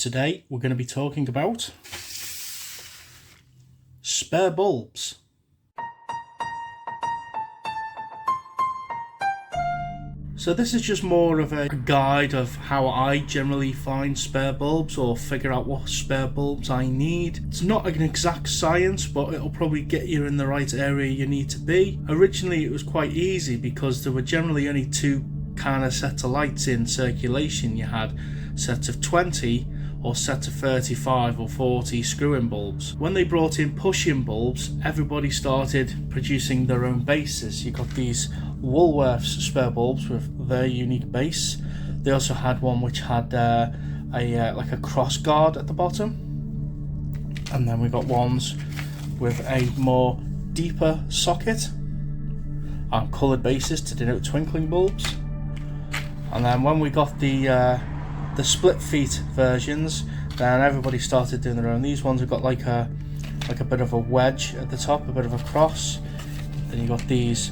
Today we're going to be talking about spare bulbs. So this is just more of a guide of how I generally find spare bulbs or figure out what spare bulbs I need. It's not an exact science, but it'll probably get you in the right area you need to be. Originally it was quite easy because there were generally only two kind of sets of lights in circulation. You had sets of 20 or sets of 35 or 40 screw-in bulbs. When they brought in push-in bulbs, everybody started producing their own bases. You got these Woolworths spare bulbs with their unique base. They also had one which had like a cross guard at the bottom, and then we got ones with a more deeper socket and coloured bases to denote twinkling bulbs. And then when we got the split feet versions, then everybody started doing their own. These ones have got like a bit of a wedge at the top, a bit of a cross. Then you got these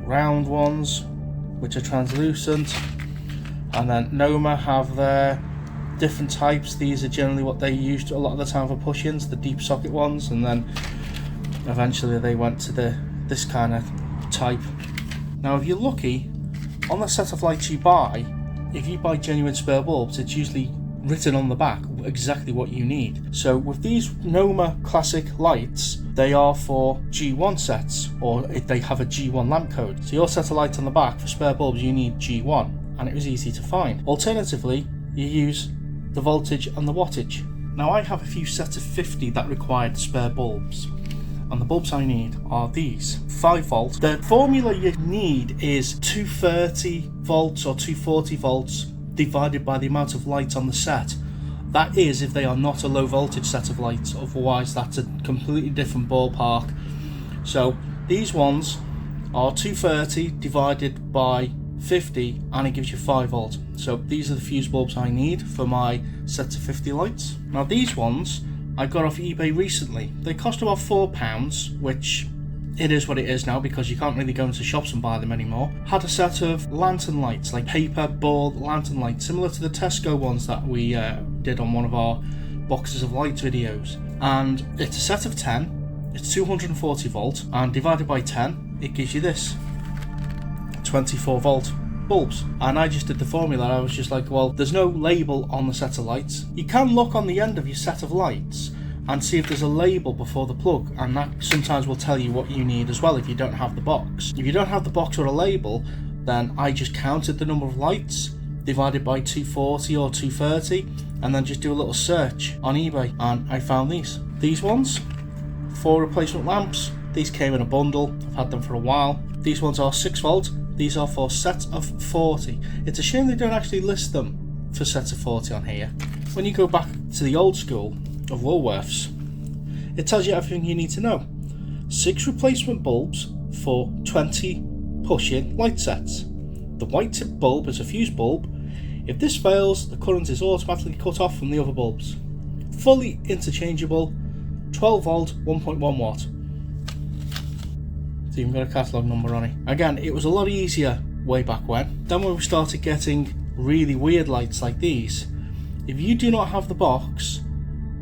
round ones which are translucent, and then Noma have their different types. These are generally what they used a lot of the time for push-ins, the deep socket ones, and then eventually they went to this kind of type. Now if you're lucky, on the set of lights you buy, if you buy genuine spare bulbs, it's usually written on the back exactly what you need. So with these Noma classic lights, they are for G1 sets, or if they have a G1 lamp code. So your set of lights on the back for spare bulbs, you need G1, and it was easy to find. Alternatively, you use the voltage and the wattage. Now I have a few sets of 50 that required spare bulbs, and the bulbs I need are these 5 volt. The formula you need is 230 volts or 240 volts divided by the amount of light on the set. That is if they are not a low voltage set of lights, otherwise that's a completely different ballpark. So these ones are 230 divided by 50 and it gives you 5 volt. So these are the fuse bulbs I need for my set of 50 lights. Now these ones I got off eBay recently. They cost about £4, which it is what it is now because you can't really go into shops and buy them anymore. Had a set of lantern lights, like paper ball lantern lights, similar to the Tesco ones that we did on one of our boxes of lights videos. And it's a set of 10, it's 240 volt, and divided by 10, it gives you this 24 volt bulbs. And I just did the formula. I was just like, well, there's no label on the set of lights. You can look on the end of your set of lights and see if there's a label before the plug, and that sometimes will tell you what you need as well if you don't have the box. If you don't have the box or a label, then I just counted the number of lights, divided by 240 or 230, and then just do a little search on eBay, and I found these ones, 4 replacement lamps. These came in a bundle. I've had them for a while. These ones are 6 volt. These are for sets of 40. It's a shame they don't actually list them for sets of 40 on here. When you go back to the old school of Woolworths, it tells you everything you need to know. 6 replacement bulbs for 20 push-in light sets. The white tip bulb is a fuse bulb. If this fails, the current is automatically cut off from the other bulbs. Fully interchangeable, 12 volt, 1.1 watt. It's even got a catalogue number on it. Again, it was a lot easier way back when. Then when we started getting really weird lights like these, if you do not have the box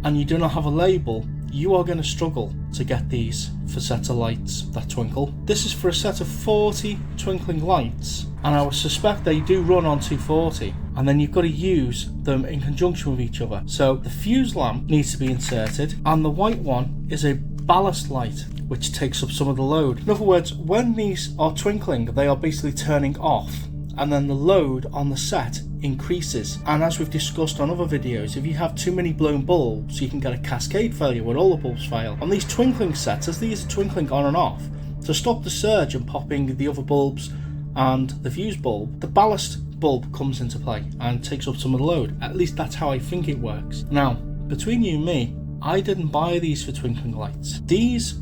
and you do not have a label, you are going to struggle to get these for sets of lights that twinkle. This is for a set of 40 twinkling lights, and I would suspect they do run on 240, and then you've got to use them in conjunction with each other. So the fuse lamp needs to be inserted, and the white one is a ballast light which takes up some of the load. In other words, when these are twinkling, they are basically turning off, and then the load on the set increases. And as we've discussed on other videos, if you have too many blown bulbs, you can get a cascade failure where all the bulbs fail. On these twinkling sets, as these are twinkling on and off, to stop the surge and popping the other bulbs and the fuse bulb, the ballast bulb comes into play and takes up some of the load. At least that's how I think it works. Now, between you and me, I didn't buy these for twinkling lights. These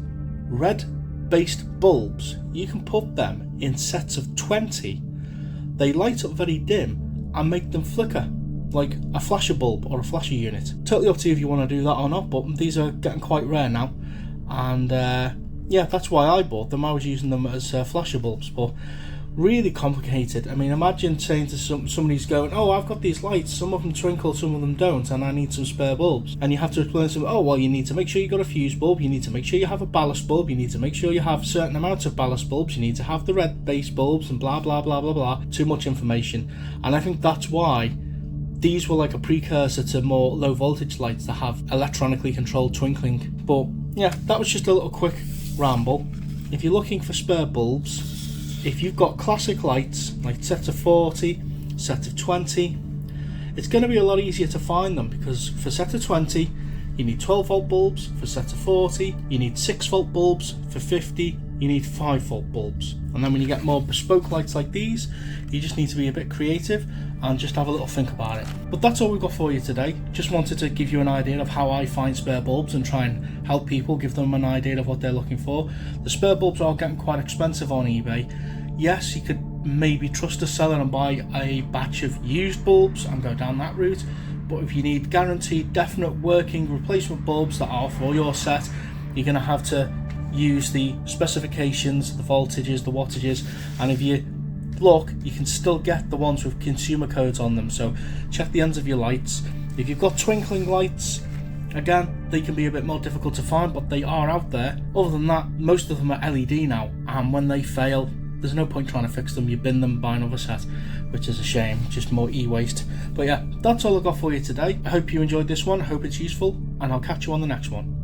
red based bulbs, you can put them in sets of 20. They light up very dim and make them flicker like a flasher bulb or a flasher unit. Totally up to you if you want to do that or not, but these are getting quite rare now, and yeah, that's why I bought them. I was using them as flasher bulbs, but really complicated. I mean, imagine saying to somebody's going, oh, I've got these lights, some of them twinkle, some of them don't, and I need some spare bulbs. And you have to explain to them, oh, well, you need to make sure you got a fuse bulb, you need to make sure you have a ballast bulb, you need to make sure you have certain amounts of ballast bulbs, you need to have the red base bulbs, and blah, blah, blah, blah, blah. Too much information. And I think that's why these were like a precursor to more low voltage lights that have electronically controlled twinkling. But yeah, that was just a little quick ramble. If you're looking for spare bulbs, if you've got classic lights like set of 40, set of 20, it's going to be a lot easier to find them, because for set of 20 you need 12 volt bulbs, for set of 40 you need 6 volt bulbs, for 50 you need 5 volt bulbs. And then when you get more bespoke lights like these, you just need to be a bit creative and just have a little think about it. But that's all we've got for you today. Just wanted to give you an idea of how I find spare bulbs and try and help people, give them an idea of what they're looking for. The spare bulbs are getting quite expensive on eBay. Yes, you could maybe trust a seller and buy a batch of used bulbs and go down that route, but if you need guaranteed, definite working replacement bulbs that are for your set, you're going to have to use the specifications, the voltages, the wattages, and if you look, you can still get the ones with consumer codes on them. So check the ends of your lights. If you've got twinkling lights, again, they can be a bit more difficult to find, but they are out there. Other than that, most of them are LED now, and when they fail, there's no point trying to fix them. You bin them, buy another set, which is a shame, just more e-waste. But yeah, that's all I've got for you today. I hope you enjoyed this one, I hope it's useful, and I'll catch you on the next one.